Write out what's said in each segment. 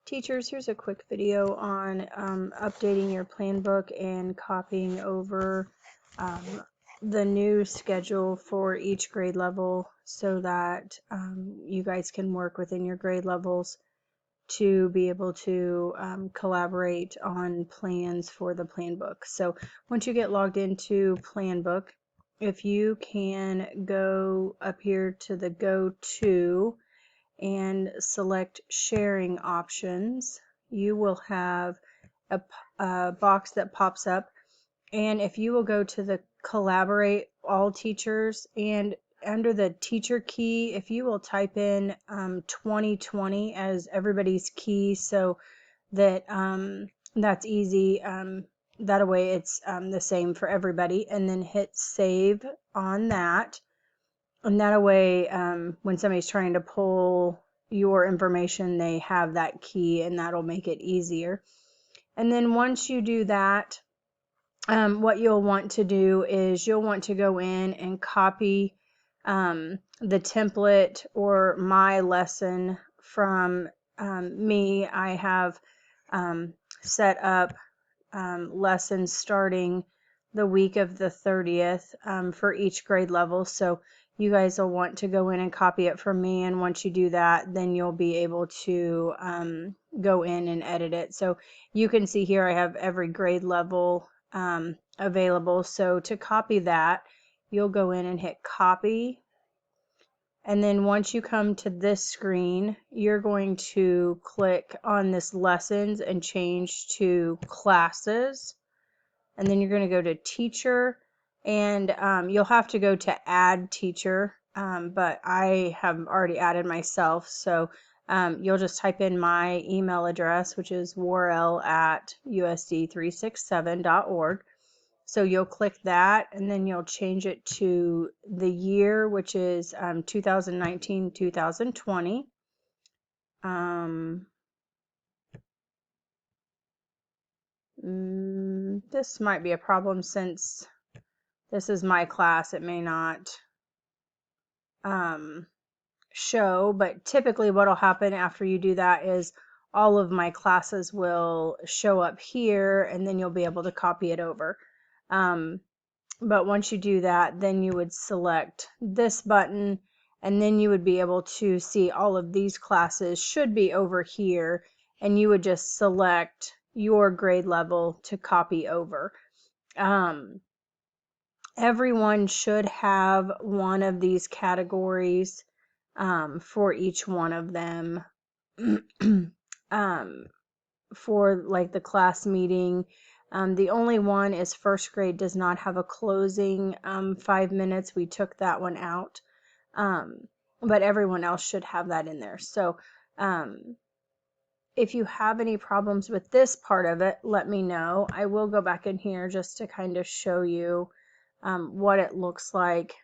Teachers, here's a quick video on updating your plan book and copying over um, the new schedule for each grade level so that you guys can work within your grade levels to be able to collaborate on plans for the plan book. So once you get logged into Planbook, if you can go up here to the Go To and select sharing options, you will have a box that pops up. And if you will go to the collaborate all teachers, and under the teacher key, if you will type in 2020 as everybody's key so that that's easy, that way it's the same for everybody, and then hit save on that. And that way, when somebody's trying to pull your information, they have that key, and that'll make it easier. And then once you do that, what you'll want to do is you'll want to go in and copy the template or my lesson from me. I have set up lessons starting the week of the 30th for each grade level. So you guys will want to go in and copy it from me, and once you do that, then you'll be able to go in and edit it. So you can see here I have every grade level available. So to copy that, you'll go in and hit copy, and then once you come to this screen, you're going to click on this lessons and change to classes. And then you're going to go to teacher, and you'll have to go to add teacher, but I have already added myself. So you'll just type in my email address, which is warl@usd367.org. So you'll click that, and then you'll change it to the year, which is 2019-2020. This might be a problem since this is my class. It may not show, but typically what will happen after you do that is all of my classes will show up here, and then you'll be able to copy it over. But once you do that, then you would select this button, and then you would be able to see all of these classes should be over here, and you would just select your grade level to copy over. Everyone should have one of these categories for each one of them. For like the class meeting, the only one is first grade does not have a closing 5 minutes. We took that one out, but everyone else should have that in there. So if you have any problems with this part of it, let me know. I will go back in here just to kind of show you what it looks like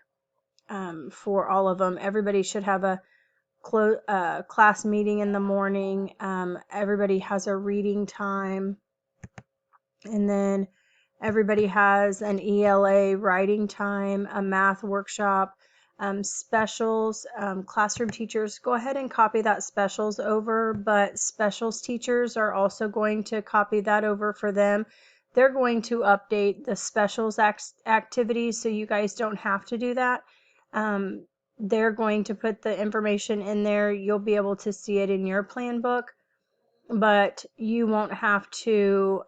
for all of them. Everybody should have a class meeting in the morning. Everybody has a reading time, and then everybody has an ELA writing time, a math workshop, specials. Classroom teachers, go ahead and copy that specials over, but specials teachers are also going to copy that over for them. They're going to update the specials activities, so you guys don't have to do that. They're going to put the information in there. You'll be able to see it in your plan book, but you won't have to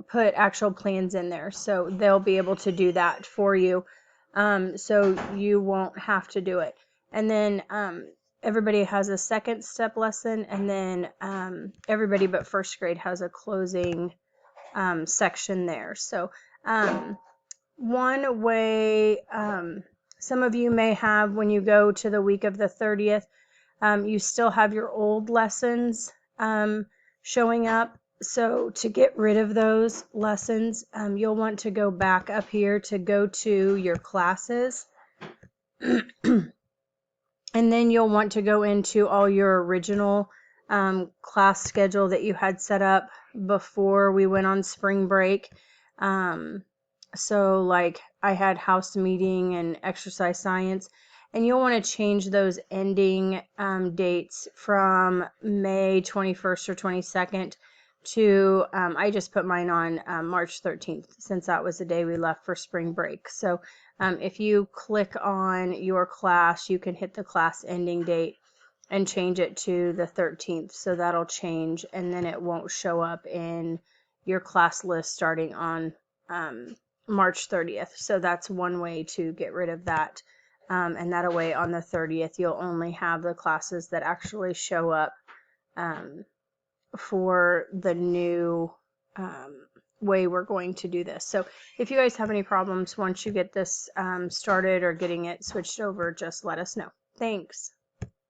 put actual plans in there. So they'll be able to do that for you. So you won't have to do it. And then everybody has a second step lesson, and then everybody but first grade has a closing section there. So one way some of you may have, when you go to the week of the 30th, you still have your old lessons showing up. So to get rid of those lessons, you'll want to go back up here to go to your classes. And then you'll want to go into all your original class schedule that you had set up before we went on spring break. So like I had house meeting and exercise science, and you'll want to change those ending dates from May 21st or 22nd to, I just put mine on March 13th, since that was the day we left for spring break. So if you click on your class, you can hit the class ending date and change it to the 13th. So that'll change, and then it won't show up in your class list starting on March 30th. So that's one way to get rid of that. And that way on the 30th, you'll only have the classes that actually show up for the new way we're going to do this. So if you guys have any problems once you get this started or getting it switched over, just let us know. Thanks.